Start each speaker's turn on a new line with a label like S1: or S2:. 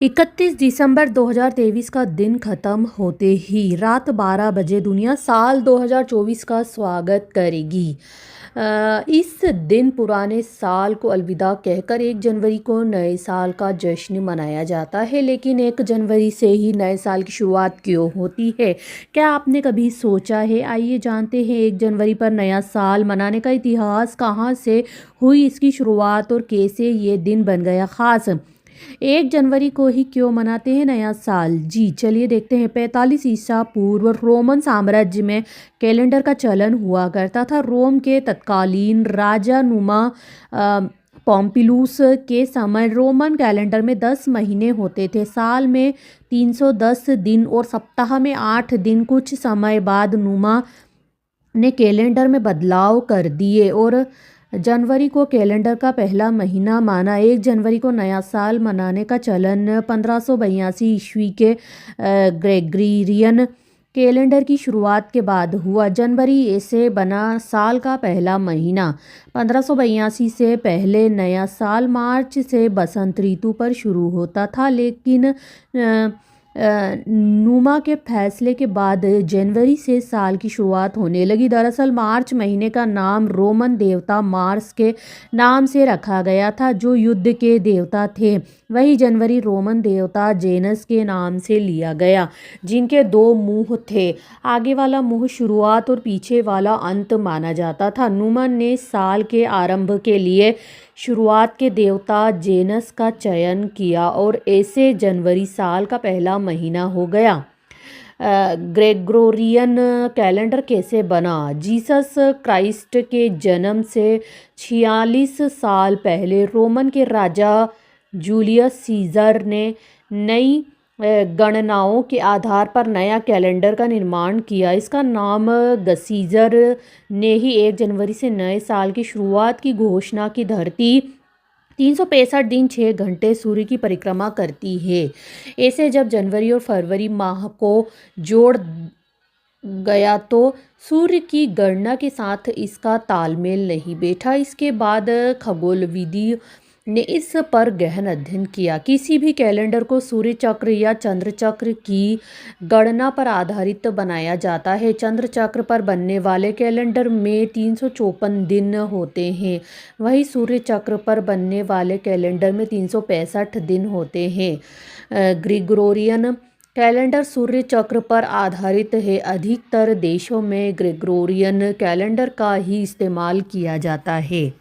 S1: 31 दिसंबर 2023 का दिन ख़त्म होते ही रात 12 बजे दुनिया साल 2024 का स्वागत करेगी। इस दिन पुराने साल को अलविदा कहकर 1 जनवरी को नए साल का जश्न मनाया जाता है। लेकिन 1 जनवरी से ही नए साल की शुरुआत क्यों होती है? क्या आपने कभी सोचा है? आइए जानते हैं 1 जनवरी पर नया साल मनाने का इतिहास, कहाँ से हुई इसकी शुरुआत और कैसे ये दिन बन गया ख़ास। 1 जनवरी को ही क्यों मनाते हैं नया साल? जी चलिए देखते हैं। 45 ईसा पूर्व रोमन साम्राज्य में कैलेंडर का चलन हुआ करता था। रोम के तत्कालीन राजा नुमा पॉम्पिलुस के समय रोमन कैलेंडर में 10 महीने होते थे। साल में 310 दिन और सप्ताह में 8 दिन। कुछ समय बाद नुमा ने कैलेंडर में बदलाव कर दिए और जनवरी को कैलेंडर का पहला महीना माना। 1 जनवरी को नया साल मनाने का चलन 1582 ईस्वी के ग्रेगोरियन कैलेंडर की शुरुआत के बाद हुआ। जनवरी ऐसे बना साल का पहला महीना। 1582 से पहले नया साल मार्च से बसंत ऋतु पर शुरू होता था, लेकिन नुमा के फैसले के बाद जनवरी से साल की शुरुआत होने लगी। दरअसल मार्च महीने का नाम रोमन देवता मार्स के नाम से रखा गया था, जो युद्ध के देवता थे। वही जनवरी रोमन देवता जेनस के नाम से लिया गया, जिनके 2 मुंह थे। आगे वाला मुंह शुरुआत और पीछे वाला अंत माना जाता था। नुमा ने साल के आरंभ के लिए शुरुआत के देवता जेनस का चयन किया और ऐसे जनवरी साल का पहला महीना हो गया। ग्रेगोरियन कैलेंडर कैसे बना? जीसस क्राइस्ट के जन्म से 46 साल पहले रोमन के राजा जूलियस सीजर ने नई गणनाओं के आधार पर नया कैलेंडर का निर्माण किया। इसका नाम सीजर ने ही 1 जनवरी से नए साल की शुरुआत की घोषणा की। धरती 365 दिन 6 घंटे सूर्य की परिक्रमा करती है। ऐसे जब जनवरी और फरवरी माह को जोड़ गया तो सूर्य की गणना के साथ इसका तालमेल नहीं बैठा। इसके बाद खगोलविदी ने इस पर गहन अध्ययन किया। किसी भी कैलेंडर को सूर्य चक्र या चंद्र चक्र की गणना पर आधारित बनाया जाता है। चंद्र चक्र पर बनने वाले कैलेंडर में 354 दिन होते हैं, वहीं सूर्य चक्र पर बनने वाले कैलेंडर में 365 दिन होते हैं। ग्रेगोरियन कैलेंडर सूर्य चक्र पर आधारित है। अधिकतर देशों में ग्रेगोरियन कैलेंडर का ही इस्तेमाल किया जाता है।